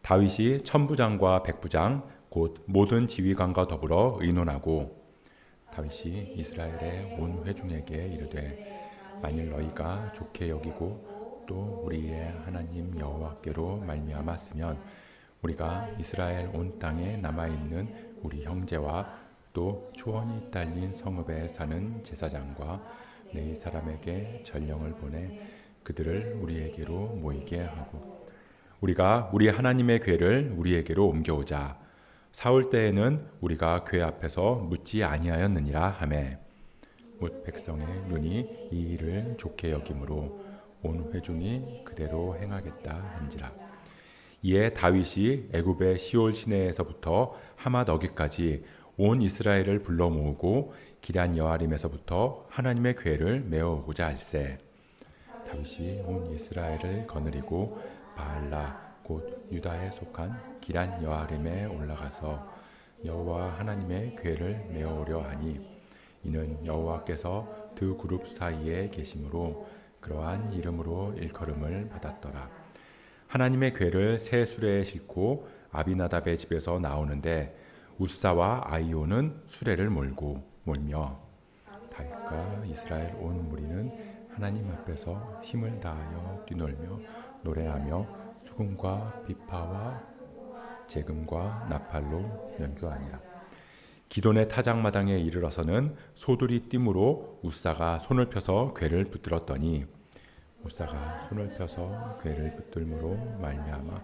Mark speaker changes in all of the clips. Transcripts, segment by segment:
Speaker 1: 다윗이 천부장과 백부장 곧 모든 지휘관과 더불어 의논하고 다윗이 이스라엘의 온 회중에게 이르되 만일 너희가 좋게 여기고 또 우리의 하나님 여호와께로 말미암았으면 우리가 이스라엘 온 땅에 남아있는 우리 형제와 또 초원이 딸린 성읍에 사는 제사장과 네 사람에게 전령을 보내 그들을 우리에게로 모이게 하고 우리가 우리 하나님의 궤를 우리에게로 옮겨오자. 사울 때에는 우리가 궤 앞에서 묻지 아니하였느니라 하매 곧 백성의 눈이 이 일을 좋게 여김으로 온 회중이 그대로 행하겠다 한지라. 이에 다윗이 애굽의 시올 시내에서부터 하맛 어기까지 온 이스라엘을 불러 모으고 기럇 여아림에서부터 하나님의 궤를 메어오고자 할세. 다윗이 온 이스라엘을 거느리고 바알라 곧 유다에 속한 기럇 여아림에 올라가서 여호와 하나님의 궤를 메어오려 하니 이는 여호와께서 두 그룹 사이에 계심으로 그러한 이름으로 일컬음을 받았더라. 하나님의 궤를 새 수레에 싣고 아비나답의 집에서 나오는데 우사와 아이오는 수레를 몰며 다윗과 이스라엘 온 무리는 하나님 앞에서 힘을 다하여 뛰놀며 노래하며 수금과 비파와 재금과 나팔로 연주하니라. 기돈의 타작마당에 이르러서는 소들이 띠므로 우사가 손을 펴서 궤를 붙들었더니 우사가 손을 펴서 궤를 붙들므로 말미암아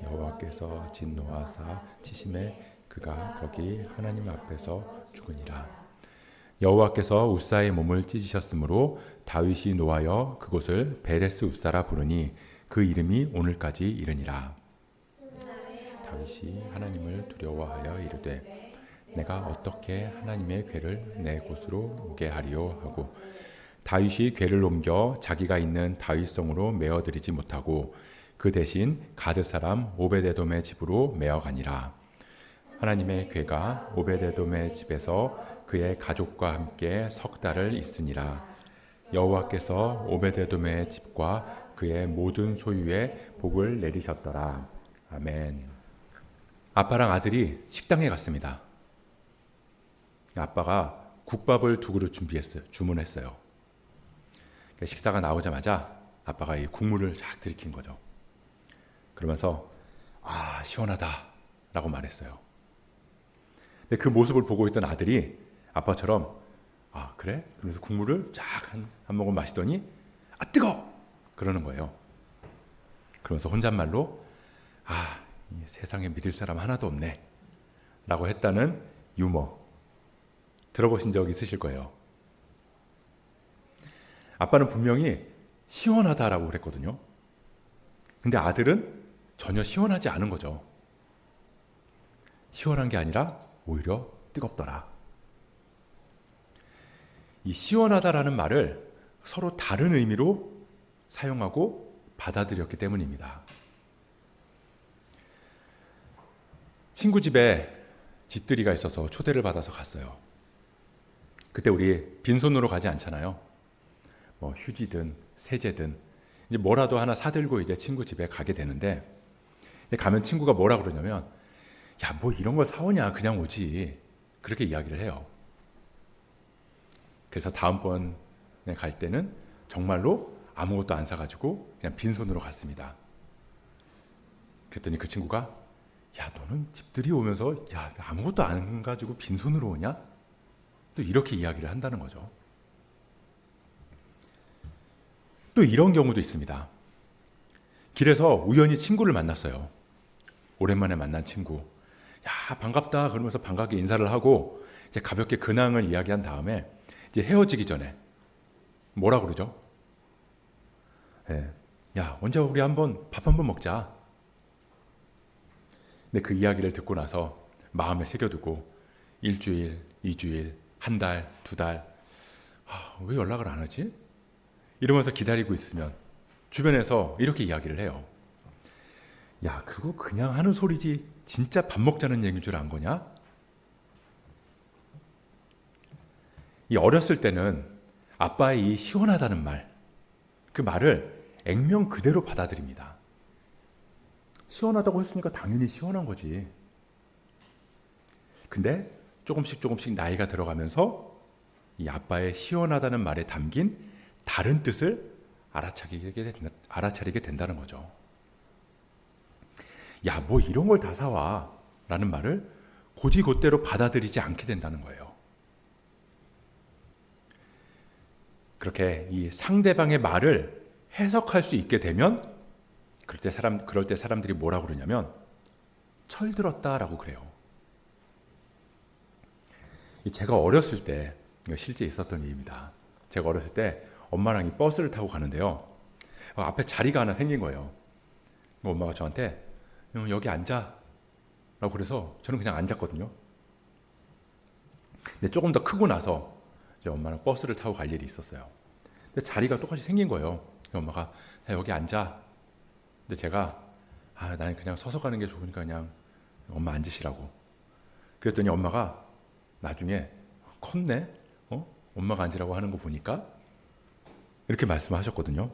Speaker 1: 여호와께서 진노하사 치심에 그가 거기 하나님 앞에서 죽으니라. 여호와께서 우사의 몸을 찢으셨으므로 다윗이 노하여 그곳을 베레스 우사라 부르니 그 이름이 오늘까지 이르니라. 다윗이 하나님을 두려워하여 이르되 내가 어떻게 하나님의 궤를 내 곳으로 오게 하리요 하고 다윗이 궤를 옮겨 자기가 있는 다윗성으로 메어들이지 못하고 그 대신 가드 사람 오베데돔의 집으로 메어가니라. 하나님의 궤가 오베데돔의 집에서 그의 가족과 함께 석 달을 있으니라. 여호와께서 오베데돔의 집과 그의 모든 소유에 복을 내리셨더라. 아멘. 아빠랑 아들이 식당에 갔습니다. 아빠가 국밥을 2그릇 주문했어요. 식사가 나오자마자 아빠가 이 국물을 쫙 들이킨 거죠. 그러면서 아 시원하다 라고 말했어요. 근데 그 모습을 보고 있던 아들이 아빠처럼 아 그래? 그러면서 국물을 쫙 한 모금 마시더니 아 뜨거! 그러는 거예요. 그러면서 혼잣말로 아 세상에 믿을 사람 하나도 없네 라고 했다는 유머 들어보신 적 있으실 거예요. 아빠는 분명히 시원하다라고 그랬거든요. 근데 아들은 전혀 시원하지 않은 거죠. 시원한 게 아니라 오히려 뜨겁더라. 이 시원하다라는 말을 서로 다른 의미로 사용하고 받아들였기 때문입니다. 친구 집에 집들이가 있어서 초대를 받아서 갔어요. 그때 우리 빈손으로 가지 않잖아요. 뭐 휴지든 세제든 이제 뭐라도 하나 사들고 이제 친구 집에 가게 되는데 이제 가면 친구가 뭐라 그러냐면 야, 뭐 이런 거 사오냐 그냥 오지 그렇게 이야기를 해요. 그래서 다음번에 갈 때는 정말로 아무것도 안 사가지고 그냥 빈손으로 갔습니다. 그랬더니 그 친구가 야 너는 집들이 오면서 야 아무것도 안 가지고 빈손으로 오냐? 또 이렇게 이야기를 한다는 거죠. 또 이런 경우도 있습니다. 길에서 우연히 친구를 만났어요. 오랜만에 만난 친구. 야 반갑다 그러면서 반갑게 인사를 하고 이제 가볍게 근황을 이야기한 다음에 이제 헤어지기 전에 뭐라 그러죠? 네. 야 언제 우리 밥 한번 먹자. 근데 그 이야기를 듣고 나서 마음에 새겨두고 1주일, 2주일, 1달, 2달 왜 연락을 안 하지? 이러면서 기다리고 있으면 주변에서 이렇게 이야기를 해요. 야 그거 그냥 하는 소리지 진짜 밥 먹자는 얘기인 줄 안 거냐? 이 어렸을 때는 아빠의 이 시원하다는 말, 그 말을 액면 그대로 받아들입니다. 시원하다고 했으니까 당연히 시원한 거지. 근데 조금씩 나이가 들어가면서 이 아빠의 시원하다는 말에 담긴 다른 뜻을 알아차리게 된다는 거죠. 야, 뭐 이런 걸 다 사와 라는 말을 곧이곧대로 받아들이지 않게 된다는 거예요. 그렇게 이 상대방의 말을 해석할 수 있게 되면 그럴 때 사람들이 뭐라고 그러냐면 철들었다라고 그래요. 제가 어렸을 때 실제 있었던 일입니다. 제가 어렸을 때 엄마랑 이 버스를 타고 가는데요. 앞에 자리가 하나 생긴 거예요. 엄마가 저한테 여기 앉아 라고 그래서 저는 그냥 앉았거든요. 근데 조금 더 크고 나서 이제 엄마랑 버스를 타고 갈 일이 있었어요. 근데 자리가 똑같이 생긴 거예요. 엄마가 여기 앉아. 근데 제가 나는 그냥 서서 가는 게 좋으니까 그냥 엄마 앉으시라고. 그랬더니 엄마가 나중에 컸네? 엄마가 앉으라고 하는 거 보니까 이렇게 말씀하셨거든요.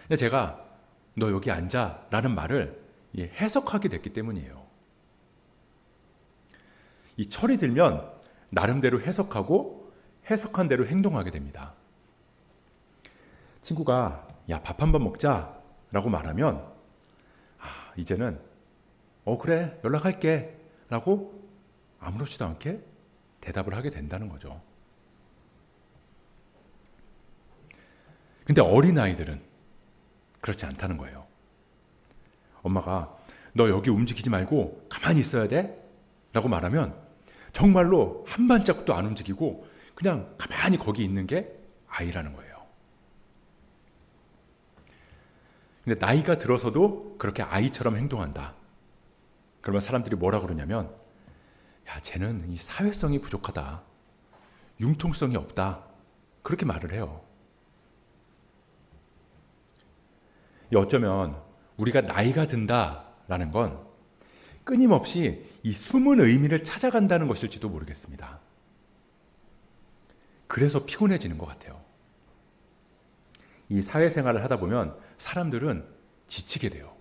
Speaker 1: 근데 제가 너 여기 앉아 라는 말을 해석하게 됐기 때문이에요. 이 철이 들면 나름대로 해석하고 해석한 대로 행동하게 됩니다. 친구가 야, 밥 한 번 먹자 라고 말하면 이제는 그래 연락할게 라고 아무렇지도 않게 대답을 하게 된다는 거죠. 근데 어린아이들은 그렇지 않다는 거예요. 엄마가 너 여기 움직이지 말고 가만히 있어야 돼? 라고 말하면 정말로 한 발짝도 안 움직이고 그냥 가만히 거기 있는 게 아이라는 거예요. 근데 나이가 들어서도 그렇게 아이처럼 행동한다. 그러면 사람들이 뭐라 그러냐면 야, 쟤는 이 사회성이 부족하다. 융통성이 없다. 그렇게 말을 해요. 어쩌면 우리가 나이가 든다라는 건 끊임없이 이 숨은 의미를 찾아간다는 것일지도 모르겠습니다. 그래서 피곤해지는 것 같아요. 이 사회생활을 하다 보면 사람들은 지치게 돼요.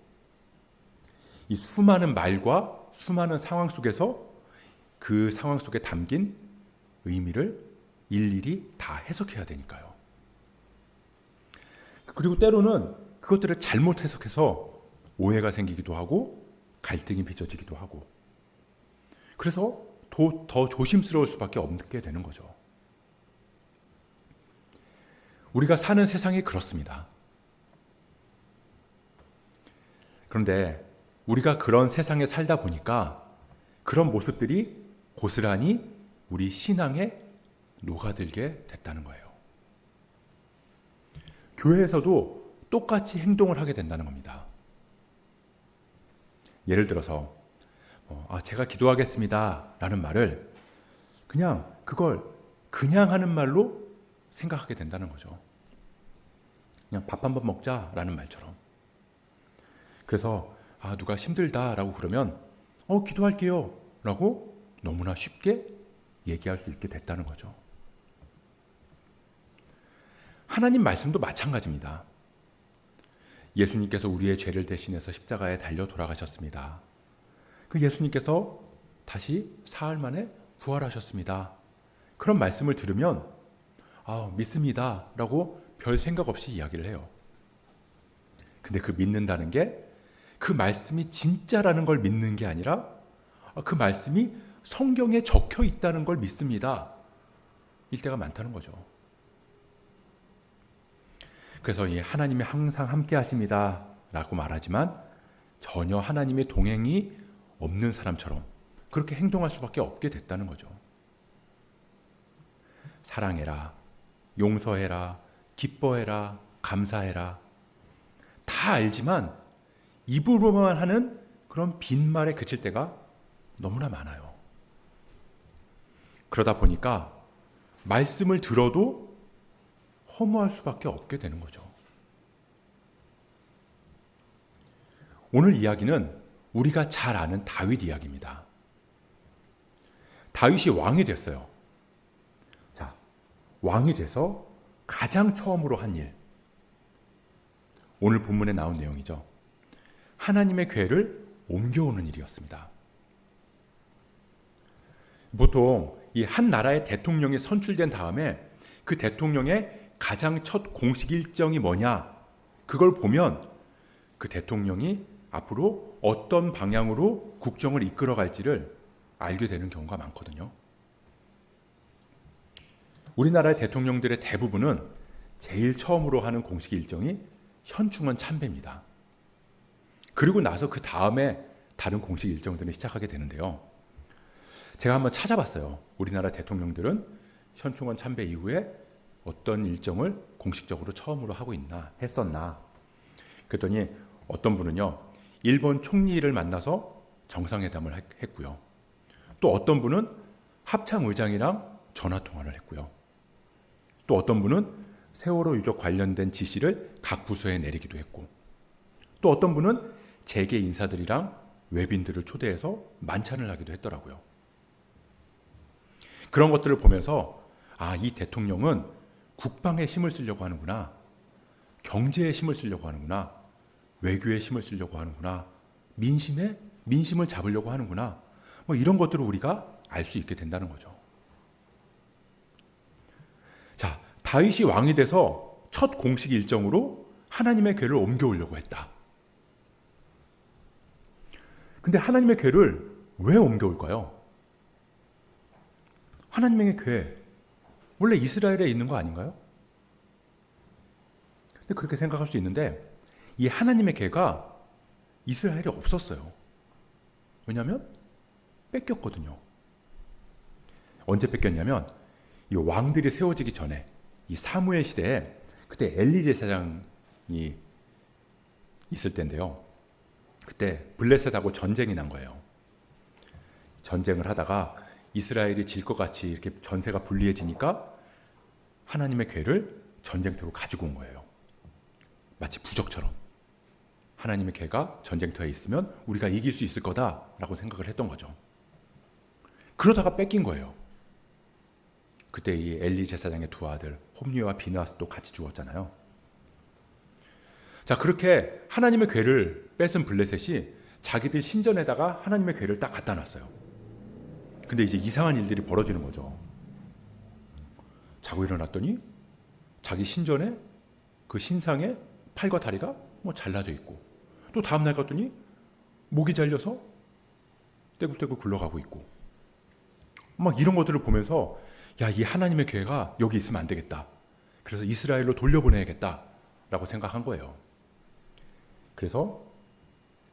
Speaker 1: 이 수많은 말과 수많은 상황 속에서 그 상황 속에 담긴 의미를 일일이 다 해석해야 되니까요. 그리고 때로는 그것들을 잘못 해석해서 오해가 생기기도 하고 갈등이 빚어지기도 하고 그래서 더 조심스러울 수밖에 없게 되는 거죠. 우리가 사는 세상이 그렇습니다. 그런데 우리가 그런 세상에 살다 보니까 그런 모습들이 고스란히 우리 신앙에 녹아들게 됐다는 거예요. 교회에서도 똑같이 행동을 하게 된다는 겁니다. 예를 들어서 제가 기도하겠습니다 라는 말을 그걸 그냥 하는 말로 생각하게 된다는 거죠. 그냥 밥 한 번 먹자 라는 말처럼. 그래서 누가 힘들다라고 그러면 기도할게요 라고 너무나 쉽게 얘기할 수 있게 됐다는 거죠. 하나님 말씀도 마찬가지입니다. 예수님께서 우리의 죄를 대신해서 십자가에 달려 돌아가셨습니다. 그 예수님께서 다시 사흘 만에 부활하셨습니다. 그런 말씀을 들으면 믿습니다 라고 별 생각 없이 이야기를 해요. 근데 그 믿는다는 게 그 말씀이 진짜라는 걸 믿는 게 아니라 그 말씀이 성경에 적혀 있다는 걸 믿습니다 일 때가 많다는 거죠. 그래서 이 하나님이 항상 함께 하십니다 라고 말하지만 전혀 하나님의 동행이 없는 사람처럼 그렇게 행동할 수밖에 없게 됐다는 거죠. 사랑해라, 용서해라, 기뻐해라, 감사해라 다 알지만 입으로만 하는 그런 빈말에 그칠 때가 너무나 많아요. 그러다 보니까 말씀을 들어도 허무할 수밖에 없게 되는 거죠. 오늘 이야기는 우리가 잘 아는 다윗 이야기입니다. 다윗이 왕이 됐어요. 자, 왕이 돼서 가장 처음으로 한 일. 오늘 본문에 나온 내용이죠. 하나님의 궤를 옮겨오는 일이었습니다. 보통 이 한 나라의 대통령이 선출된 다음에 그 대통령의 가장 첫 공식 일정이 뭐냐, 그걸 보면 그 대통령이 앞으로 어떤 방향으로 국정을 이끌어갈지를 알게 되는 경우가 많거든요. 우리나라의 대통령들의 대부분은 제일 처음으로 하는 공식 일정이 현충원 참배입니다. 그리고 나서 그 다음에 다른 공식 일정들을 시작하게 되는데요. 제가 한번 찾아봤어요. 우리나라 대통령들은 현충원 참배 이후에 어떤 일정을 공식적으로 처음으로 하고 했었나. 그랬더니 어떤 분은요, 일본 총리를 만나서 정상회담을 했고요. 또 어떤 분은 합참 의장이랑 전화 통화를 했고요. 또 어떤 분은 세월호 유족 관련된 지시를 각 부서에 내리기도 했고, 또 어떤 분은 재계 인사들이랑 외빈들을 초대해서 만찬을 하기도 했더라고요. 그런 것들을 보면서 이 대통령은 국방에 힘을 쓰려고 하는구나, 경제에 힘을 쓰려고 하는구나, 외교에 힘을 쓰려고 하는구나, 민심을 잡으려고 하는구나, 뭐 이런 것들을 우리가 알 수 있게 된다는 거죠. 자, 다윗이 왕이 돼서 첫 공식 일정으로 하나님의 궤를 옮겨오려고 했다. 근데 하나님의 궤를 왜 옮겨올까요? 하나님의 궤, 원래 이스라엘에 있는 거 아닌가요? 근데 그렇게 생각할 수 있는데 이 하나님의 궤가 이스라엘에 없었어요. 왜냐하면 뺏겼거든요. 언제 뺏겼냐면 이 왕들이 세워지기 전에 이 사무엘 시대에 그때 엘리 제사장이 있을 때인데요. 그때 블레셋하고 전쟁이 난 거예요. 전쟁을 하다가 이스라엘이 질 것 같이 이렇게 전세가 불리해지니까 하나님의 궤를 전쟁터로 가지고 온 거예요. 마치 부적처럼. 하나님의 궤가 전쟁터에 있으면 우리가 이길 수 있을 거다라고 생각을 했던 거죠. 그러다가 뺏긴 거예요. 그때 이 엘리 제사장의 두 아들 홈리와 비느하스도 같이 죽었잖아요. 자, 그렇게 하나님의 궤를 뺏은 블레셋이 자기들 신전에다가 하나님의 궤를 딱 갖다 놨어요. 근데 이제 이상한 일들이 벌어지는 거죠. 자고 일어났더니 자기 신전에 그 신상의 팔과 다리가 뭐 잘라져 있고, 또 다음날 갔더니 목이 잘려서 떼굴떼굴 굴러가고 있고, 막 이런 것들을 보면서 이 하나님의 궤가 여기 있으면 안 되겠다. 그래서 이스라엘로 돌려보내야겠다라고 생각한 거예요. 그래서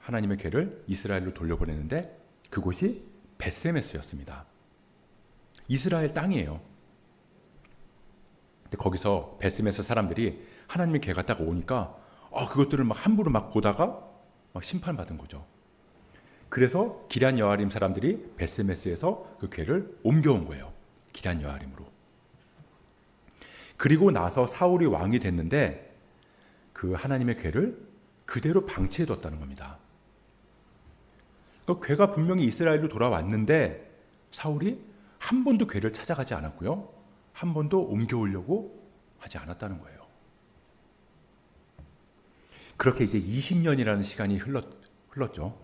Speaker 1: 하나님의 궤를 이스라엘로 돌려보내는데 그곳이 벳세메스였습니다. 이스라엘 땅이에요. 근데 거기서 벳세메스 사람들이 하나님의 궤가 딱 오니까 그것들을 막 함부로 막 보다가 막 심판받은 거죠. 그래서 기럇 여아림 사람들이 벳세메스에서 그 궤를 옮겨온 거예요. 기럇 여아림으로. 그리고 나서 사울이 왕이 됐는데 그 하나님의 궤를 그대로 방치해뒀다는 겁니다. 그 궤가 분명히 이스라엘로 돌아왔는데 사울이 한 번도 궤를 찾아가지 않았고요. 한 번도 옮겨오려고 하지 않았다는 거예요. 그렇게 이제 20년이라는 시간이 흘렀죠.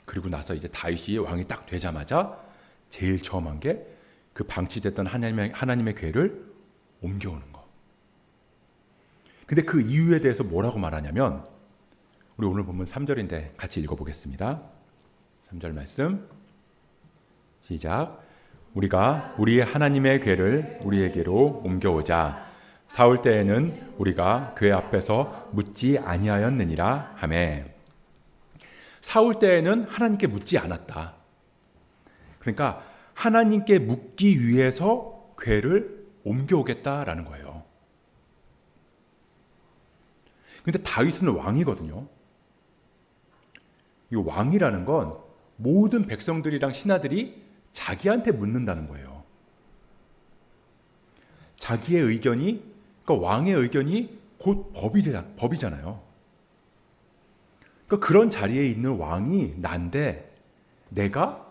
Speaker 1: 그리고 나서 이제 다윗이 왕이 딱 되자마자 제일 처음 한 게 그 방치됐던 하나님의 궤를 옮겨오는 거. 근데 그 이유에 대해서 뭐라고 말하냐면 우리 오늘 본문 3절인데 같이 읽어보겠습니다. 3절 말씀 시작. 우리가 우리 하나님의 궤를 우리에게로 옮겨오자. 사울 때에는 우리가 궤 앞에서 묻지 아니하였느니라 하매. 사울 때에는 하나님께 묻지 않았다. 그러니까 하나님께 묻기 위해서 궤를 옮겨오겠다라는 거예요. 그런데 다윗은 왕이거든요. 이 왕이라는 건 모든 백성들이랑 신하들이 자기한테 묻는다는 거예요. 자기의 의견이, 그러니까 왕의 의견이 곧 법이잖아요. 그러니까 그런 자리에 있는 왕이 난데 내가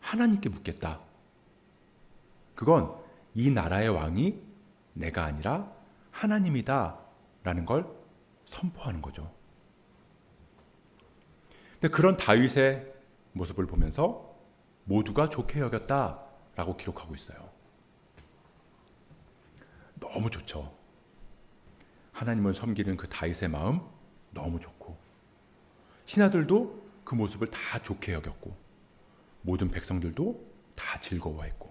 Speaker 1: 하나님께 묻겠다. 그건 이 나라의 왕이 내가 아니라 하나님이다 라는 걸 선포하는 거죠. 근데 그런 다윗의 모습을 보면서 모두가 좋게 여겼다라고 기록하고 있어요. 너무 좋죠. 하나님을 섬기는 그 다윗의 마음 너무 좋고, 신하들도 그 모습을 다 좋게 여겼고, 모든 백성들도 다 즐거워했고,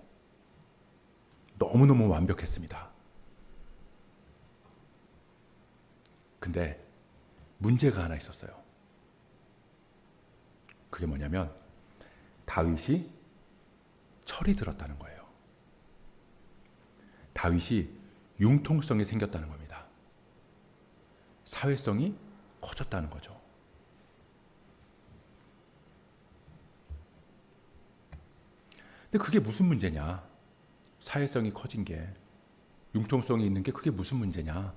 Speaker 1: 너무너무 완벽했습니다. 근데 문제가 하나 있었어요. 그게 뭐냐면 다윗이 철이 들었다는 거예요. 다윗이 융통성이 생겼다는 겁니다. 사회성이 커졌다는 거죠. 근데 그게 무슨 문제냐? 사회성이 커진 게, 융통성이 있는 게 그게 무슨 문제냐?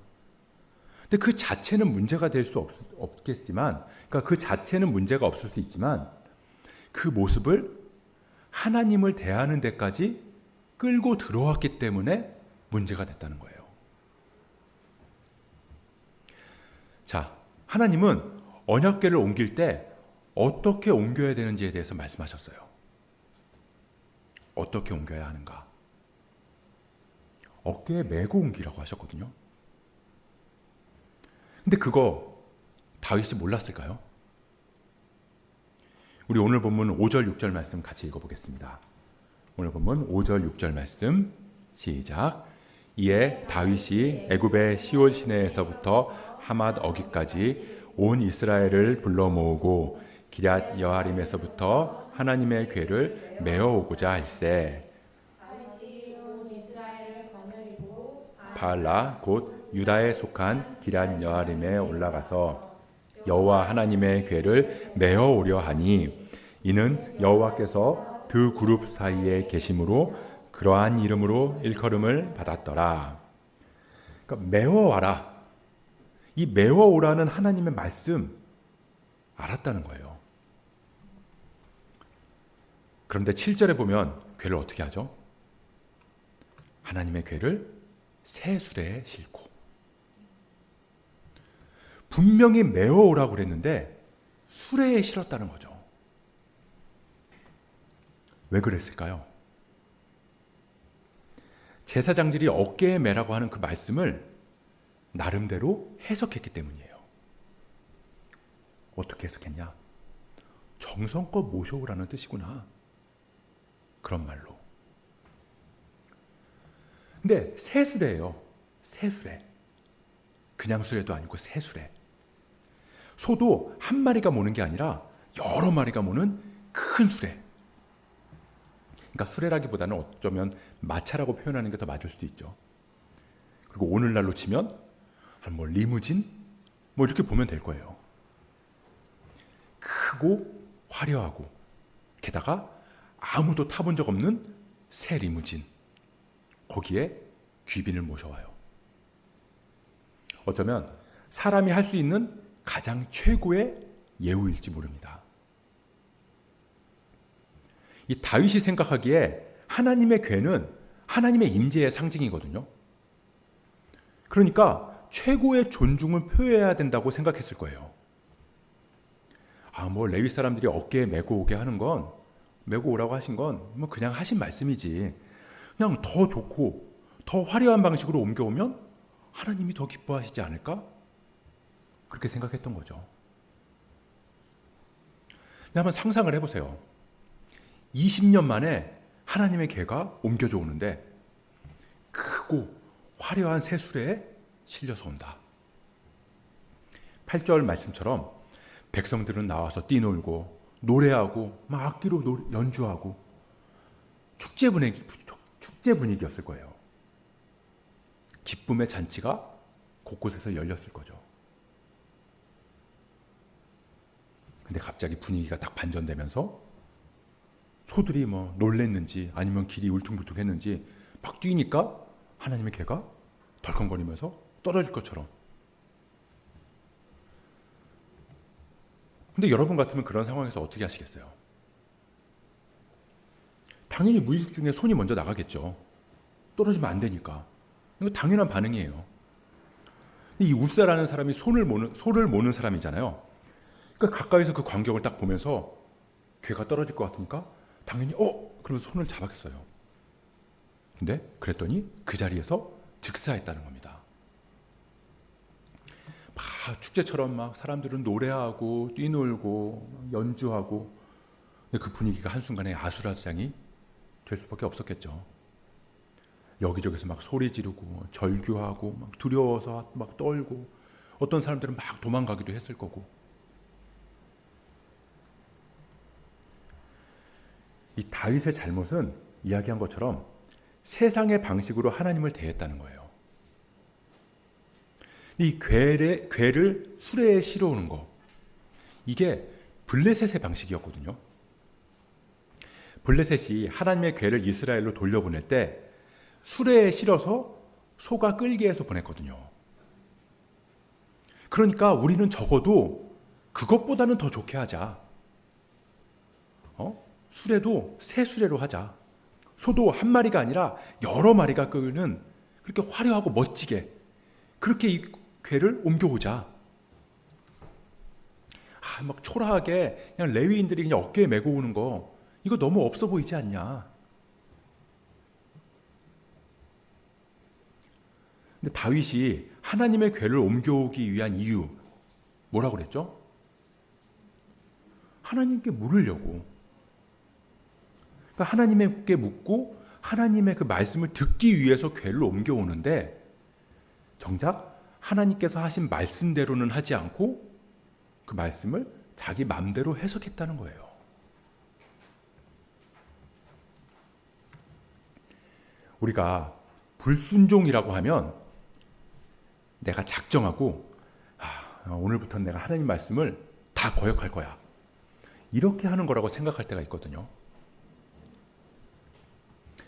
Speaker 1: 근데 그 자체는 문제가 될 수 없겠지만, 그러니까 그 자체는 문제가 없을 수 있지만, 그 모습을 하나님을 대하는 데까지 끌고 들어왔기 때문에 문제가 됐다는 거예요. 자, 하나님은 언약궤를 옮길 때 어떻게 옮겨야 되는지에 대해서 말씀하셨어요. 어떻게 옮겨야 하는가? 어깨에 메고 옮기라고 하셨거든요. 근데 그거 다윗이 몰랐을까요? 우리 오늘 본문 5절 6절 말씀 같이 읽어보겠습니다. 오늘 본문 5절 6절 말씀 시작. 이에 다윗이 애굽의 시온 시내에서부터 하맛 어기까지 온 이스라엘을 불러 모으고 기럇 여아림에서부터 하나님의 궤를 메어 오고자 할세. 바알라 곧 유다에 속한 기럇 여아림에 올라가서 여호와 하나님의 궤를 메어 오려 하니 이는 여호와께서 두 그룹 사이에 계심으로 그러한 이름으로 일컬음을 받았더라. 그러니까 메어 와라. 이 메어 오라는 하나님의 말씀 알았다는 거예요. 그런데 7절에 보면 궤를 어떻게 하죠? 하나님의 궤를 새 수레에 싣고, 분명히 메어 오라고 그랬는데 수레에 실었다는 거죠. 왜 그랬을까요? 제사장들이 어깨에 매라고 하는 그 말씀을 나름대로 해석했기 때문이에요. 어떻게 해석했냐? 정성껏 모셔오라는 뜻이구나. 그런 말로. 근데 새 수레예요. 새 수레. 그냥 수레도 아니고 새 수레. 소도 한 마리가 모는 게 아니라 여러 마리가 모는 큰 수레. 그러니까 수레라기보다는 어쩌면 마차라고 표현하는 게 더 맞을 수도 있죠. 그리고 오늘날로 치면 뭐 리무진? 뭐 이렇게 보면 될 거예요. 크고 화려하고 게다가 아무도 타본 적 없는 새 리무진. 거기에 귀빈을 모셔와요. 어쩌면 사람이 할 수 있는 가장 최고의 예우일지 모릅니다. 이 다윗이 생각하기에 하나님의 궤는 하나님의 임재의 상징이거든요. 그러니까 최고의 존중을 표해야 된다고 생각했을 거예요. 뭐 레위 사람들이 어깨에 메고 오게 하는 건, 메고 오라고 하신 건 뭐 그냥 하신 말씀이지. 그냥 더 좋고 더 화려한 방식으로 옮겨오면 하나님이 더 기뻐하시지 않을까? 그렇게 생각했던 거죠. 근데 한번 상상을 해보세요. 20년 만에 하나님의 궤가 옮겨져 오는데 크고 화려한 새 수레에 실려서 온다. 8절 말씀처럼 백성들은 나와서 뛰놀고 노래하고 막 악기로 연주하고 축제 분위기였을 거예요. 기쁨의 잔치가 곳곳에서 열렸을 거죠. 근데 갑자기 분위기가 딱 반전되면서 소들이 뭐 놀랬는지 아니면 길이 울퉁불퉁했는지 막 뛰니까 하나님의 궤가 덜컹거리면서 떨어질 것처럼. 근데 여러분 같으면 그런 상황에서 어떻게 하시겠어요? 당연히 무의식 중에 손이 먼저 나가겠죠. 떨어지면 안 되니까. 이거 당연한 반응이에요. 이 웃사라는 사람이 소를 모는 사람이잖아요. 그러니까 가까이서 그 광경을 딱 보면서 괴가 떨어질 것 같으니까 당연히 그러면서 손을 잡았어요. 근데 그랬더니 그 자리에서 즉사했다는 겁니다. 막 축제처럼 막 사람들은 노래하고 뛰놀고 연주하고, 근데 그 분위기가 한순간에 아수라장이 될 수밖에 없었겠죠. 여기저기서 막 소리 지르고 절규하고 막 두려워서 막 떨고, 어떤 사람들은 막 도망가기도 했을 거고. 이 다윗의 잘못은 이야기한 것처럼 세상의 방식으로 하나님을 대했다는 거예요. 이 괴를 수레에 실어오는 거, 이게 블레셋의 방식이었거든요. 블레셋이 하나님의 괴를 이스라엘로 돌려보낼 때 수레에 실어서 소가 끌게 해서 보냈거든요. 그러니까 우리는 적어도 그것보다는 더 좋게 하자. 수레도 새 수레로 하자. 소도 한 마리가 아니라 여러 마리가 끄는 그렇게 화려하고 멋지게 그렇게 이 괴를 옮겨오자. 막 초라하게 그냥 레위인들이 그냥 어깨에 메고 오는 거, 이거 너무 없어 보이지 않냐. 근데 다윗이 하나님의 괴를 옮겨오기 위한 이유 뭐라고 그랬죠? 하나님께 물으려고. 그러니까 하나님께 묻고 하나님의 그 말씀을 듣기 위해서 괴를 옮겨오는데, 정작 하나님께서 하신 말씀대로는 하지 않고 그 말씀을 자기 마음대로 해석했다는 거예요. 우리가 불순종이라고 하면 내가 작정하고 오늘부터는 내가 하나님 말씀을 다 거역할 거야, 이렇게 하는 거라고 생각할 때가 있거든요.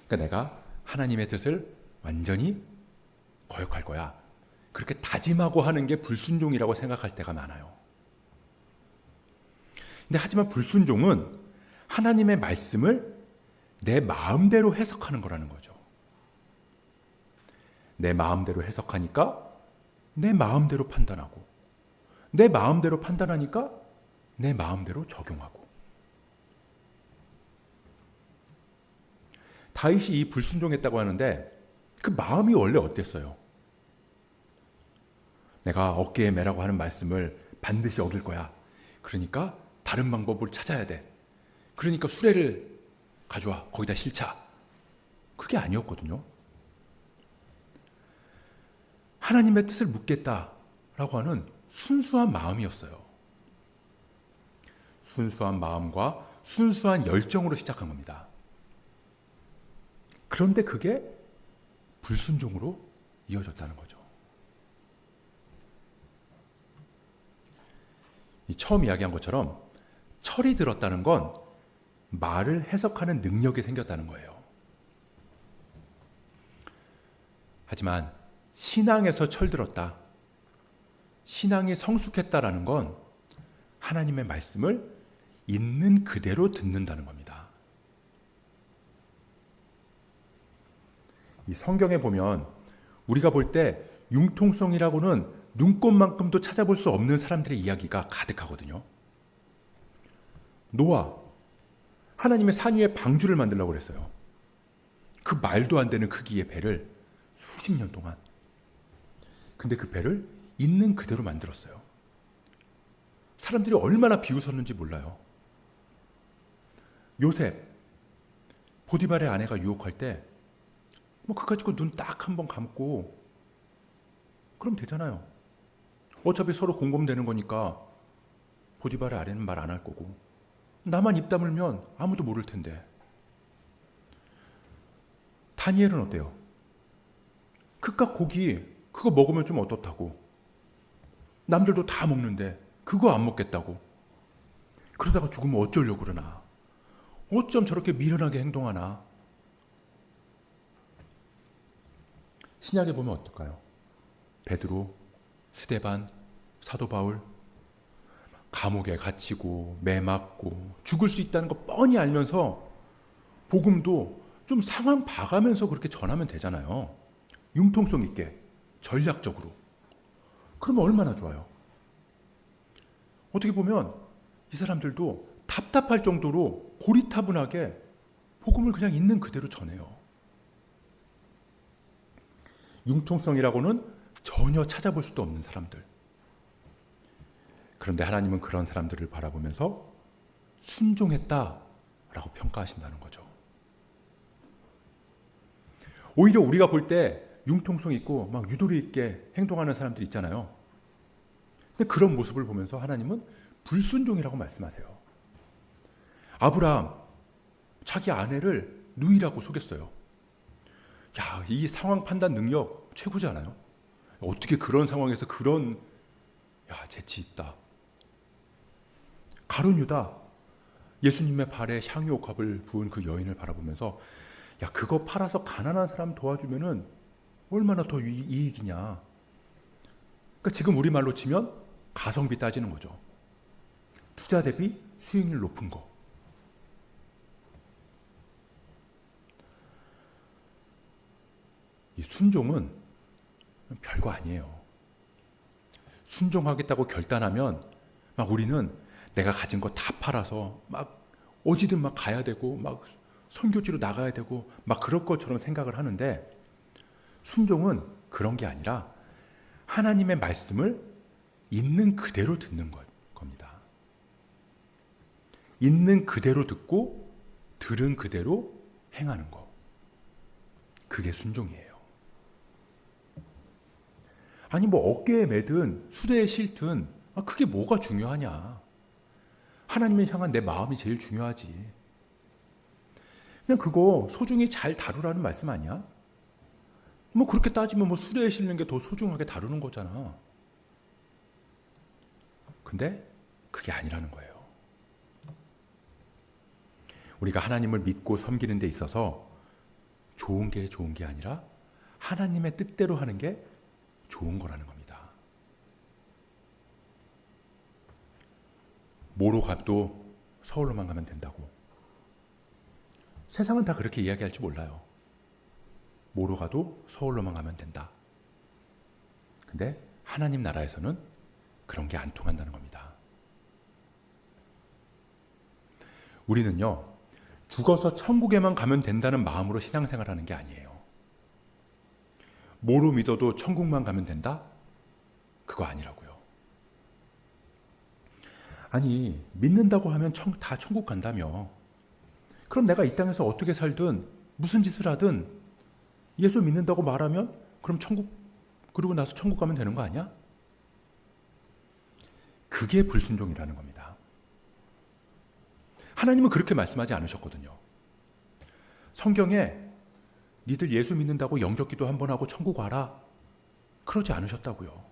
Speaker 1: 그러니까 내가 하나님의 뜻을 완전히 거역할 거야, 그렇게 다짐하고 하는 게 불순종이라고 생각할 때가 많아요. 근데 하지만 불순종은 하나님의 말씀을 내 마음대로 해석하는 거라는 거죠. 내 마음대로 해석하니까 내 마음대로 판단하고, 내 마음대로 판단하니까 내 마음대로 적용하고. 다윗이 이 불순종했다고 하는데 그 마음이 원래 어땠어요? 내가 어깨에 매라고 하는 말씀을 반드시 얻을 거야, 그러니까 다른 방법을 찾아야 돼, 그러니까 수레를 가져와 거기다 실차, 그게 아니었거든요. 하나님의 뜻을 묻겠다라고 하는 순수한 마음이었어요. 순수한 마음과 순수한 열정으로 시작한 겁니다. 그런데 그게 불순종으로 이어졌다는 거죠. 처음 이야기한 것처럼 철이 들었다는 건 말을 해석하는 능력이 생겼다는 거예요. 하지만 신앙에서 철들었다, 신앙이 성숙했다라는 건 하나님의 말씀을 있는 그대로 듣는다는 겁니다. 이 성경에 보면 우리가 볼 때 융통성이라고는 눈꽃만큼도 찾아볼 수 없는 사람들의 이야기가 가득하거든요. 노아, 하나님의 산 위에 방주를 만들려고 그랬어요. 그 말도 안 되는 크기의 배를 수십 년 동안. 근데 그 배를 있는 그대로 만들었어요. 사람들이 얼마나 비웃었는지 몰라요. 요셉, 보디발의 아내가 유혹할 때 그거 가지고 눈 딱 한 번 감고 그럼 되잖아요. 어차피 서로 공범되는 거니까 보디발의 아내는 말 안 할 거고 나만 입 다물면 아무도 모를 텐데. 다니엘은 어때요? 그깟 고기 그거 먹으면 좀 어떻다고, 남들도 다 먹는데 그거 안 먹겠다고, 그러다가 죽으면 어쩌려고 그러나, 어쩜 저렇게 미련하게 행동하나. 신약에 보면 어떨까요? 베드로, 스데반, 사도 바울, 감옥에 갇히고 매 맞고 죽을 수 있다는 거 뻔히 알면서 복음도 좀 상황 봐가면서 그렇게 전하면 되잖아요. 융통성 있게, 전략적으로. 그러면 얼마나 좋아요. 어떻게 보면 이 사람들도 답답할 정도로 고리타분하게 복음을 그냥 있는 그대로 전해요. 융통성이라고는 전혀 찾아볼 수도 없는 사람들. 그런데 하나님은 그런 사람들을 바라보면서 순종했다라고 평가하신다는 거죠. 오히려 우리가 볼 때 융통성 있고 막 유도리 있게 행동하는 사람들 있잖아요. 근데 그런 모습을 보면서 하나님은 불순종이라고 말씀하세요. 아브라함 자기 아내를 누이라고 속였어요. 야, 이 상황 판단 능력 최고잖아요. 어떻게 그런 상황에서 그런 재치 있다. 가룟 유다 예수님의 발에 향유옥합을 부은 그 여인을 바라보면서 야, 그거 팔아서 가난한 사람 도와주면은 얼마나 더 이익이냐. 그러니까 지금 우리말로 치면 가성비 따지는 거죠. 투자 대비 수익률 높은 거. 이 순종은 별거 아니에요. 순종하겠다고 결단하면 막 우리는 내가 가진 거 다 팔아서 막 어디든 막 가야 되고 막 선교지로 나가야 되고 막 그럴 것처럼 생각을 하는데, 순종은 그런 게 아니라 하나님의 말씀을 있는 그대로 듣는 겁니다. 있는 그대로 듣고 들은 그대로 행하는 거. 그게 순종이에요. 아니 뭐 어깨에 매든 수레에 실든 그게 뭐가 중요하냐. 하나님을 향한 내 마음이 제일 중요하지. 그냥 그거 소중히 잘 다루라는 말씀 아니야? 뭐 그렇게 따지면 뭐 수레에 실는 게 더 소중하게 다루는 거잖아. 근데 그게 아니라는 거예요. 우리가 하나님을 믿고 섬기는 데 있어서 좋은 게 아니라 하나님의 뜻대로 하는 게 좋은 거라는 겁니다. 뭐로 가도 서울로만 가면 된다고. 세상은 다 그렇게 이야기할지 몰라요. 뭐로 가도 서울로만 가면 된다. 근데 하나님 나라에서는 그런 게 안 통한다는 겁니다. 우리는요, 죽어서 천국에만 가면 된다는 마음으로 신앙생활하는 게 아니에요. 뭐로 믿어도 천국만 가면 된다? 그거 아니라고요. 아니, 믿는다고 하면 다 천국 간다며. 그럼 내가 이 땅에서 어떻게 살든 무슨 짓을 하든 예수 믿는다고 말하면 그럼 천국, 그러고 나서 천국 가면 되는 거 아니야? 그게 불순종이라는 겁니다. 하나님은 그렇게 말씀하지 않으셨거든요. 성경에 니들 예수 믿는다고 영접기도 한번 하고 천국 와라, 그러지 않으셨다고요.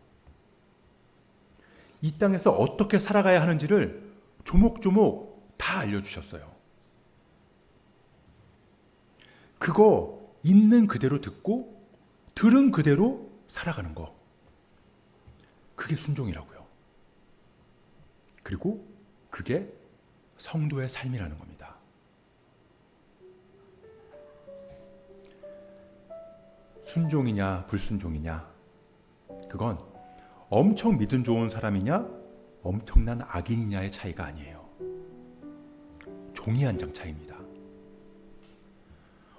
Speaker 1: 이 땅에서 어떻게 살아가야 하는지를 조목조목 다 알려주셨어요. 그거 있는 그대로 듣고 들은 그대로 살아가는 거, 그게 순종이라고요. 그리고 그게 성도의 삶이라는 겁니다. 순종이냐 불순종이냐, 그건 엄청 믿음 좋은 사람이냐 엄청난 악인이냐의 차이가 아니에요. 종이 한 장 차이입니다.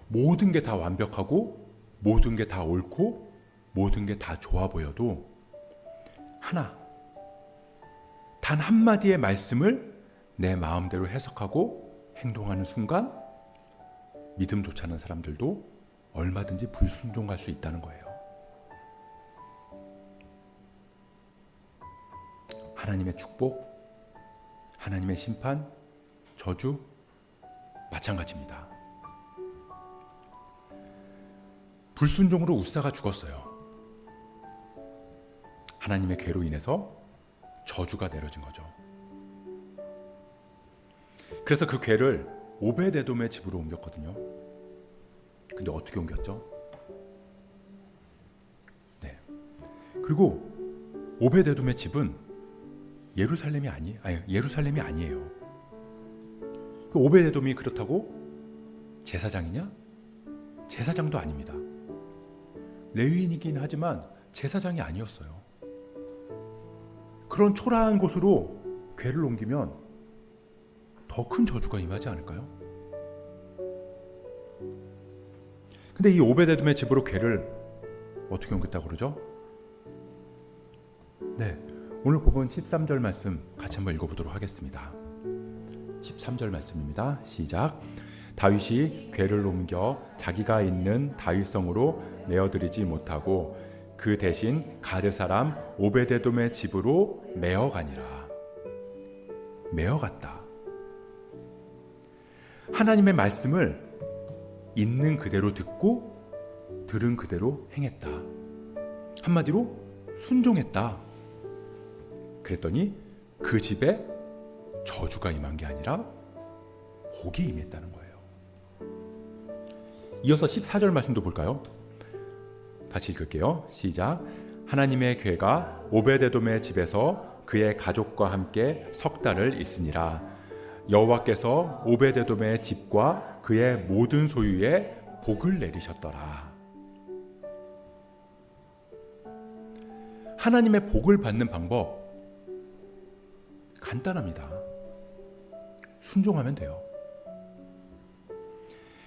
Speaker 1: 모든 게 다 완벽하고 모든 게 다 옳고 모든 게 다 좋아 보여도 단 한마디의 말씀을 내 마음대로 해석하고 행동하는 순간 믿음 좋지 않은 사람들도 얼마든지 불순종할 수 있다는 거예요. 하나님의 축복, 하나님의 심판, 저주 마찬가지입니다. 불순종으로 웃사가 죽었어요. 하나님의 괴로 인해서 저주가 내려진 거죠. 그래서 그 괴를 오베데돔의 집으로 옮겼거든요. 근데 어떻게 옮겼죠? 네. 그리고 오베데돔의 집은 예루살렘이 아니에요. 그 오베데돔이 그렇다고 제사장이냐? 제사장도 아닙니다. 레위인이긴 하지만 제사장이 아니었어요. 그런 초라한 곳으로 궤를 옮기면 더 큰 저주가 임하지 않을까요? 근데 이 오베데돔의 집으로 궤를 어떻게 옮겼다고 그러죠? 네, 오늘 본문 13절 말씀 같이 한번 읽어보도록 하겠습니다. 13절 말씀입니다. 시작. 다윗이 궤를 옮겨 자기가 있는 다윗성으로 메어들이지 못하고 그 대신 가드 사람 오베데돔의 집으로 메어가니라. 메어갔다. 하나님의 말씀을 있는 그대로 듣고 들은 그대로 행했다. 한마디로 순종했다. 그랬더니 그 집에 저주가 임한 게 아니라 복이 임했다는 거예요. 이어서 14절 말씀도 볼까요? 같이 읽을게요. 시작. 하나님의 궤가 오베데돔의 집에서 그의 가족과 함께 석 달을 있으니라. 여호와께서 오베데돔의 집과 그의 모든 소유에 복을 내리셨더라. 하나님의 복을 받는 방법 간단합니다. 순종하면 돼요.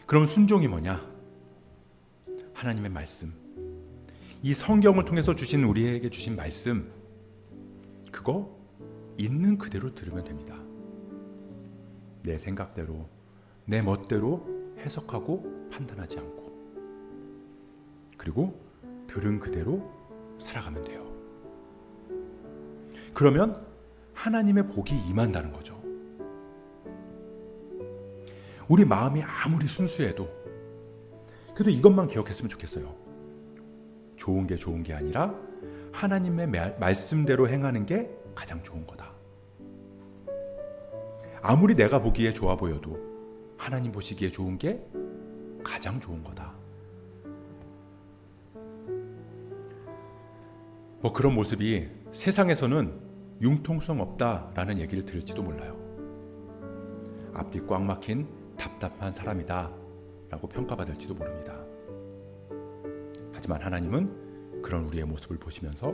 Speaker 1: 그럼 순종이 뭐냐? 하나님의 말씀, 이 성경을 통해서 주신 우리에게 주신 말씀, 그거 있는 그대로 들으면 됩니다. 내 생각대로, 내 멋대로 해석하고 판단하지 않고, 그리고 들은 그대로 살아가면 돼요. 그러면 하나님의 복이 임한다는 거죠. 우리 마음이 아무리 순수해도 그래도 이것만 기억했으면 좋겠어요. 좋은 게 좋은 게 아니라 하나님의 말씀대로 행하는 게 가장 좋은 거다. 아무리 내가 보기에 좋아 보여도 하나님 보시기에 좋은 게 가장 좋은 거다. 뭐 그런 모습이 세상에서는 융통성 없다라는 얘기를 들을지도 몰라요. 앞뒤 꽉 막힌 답답한 사람이다 라고 평가받을지도 모릅니다. 하지만 하나님은 그런 우리의 모습을 보시면서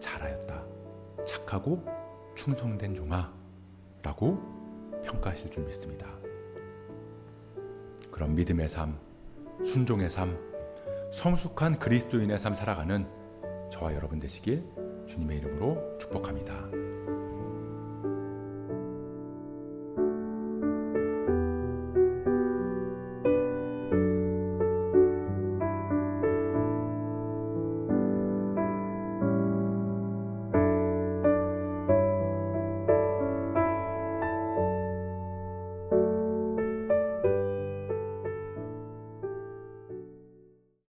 Speaker 1: 잘하였다, 착하고 충성된 종아 라고 평가하실 줄 믿습니다. 그런 믿음의 삶, 순종의 삶, 성숙한 그리스도인의 삶 살아가는 저와 여러분 되시길 주님의 이름으로 축복합니다.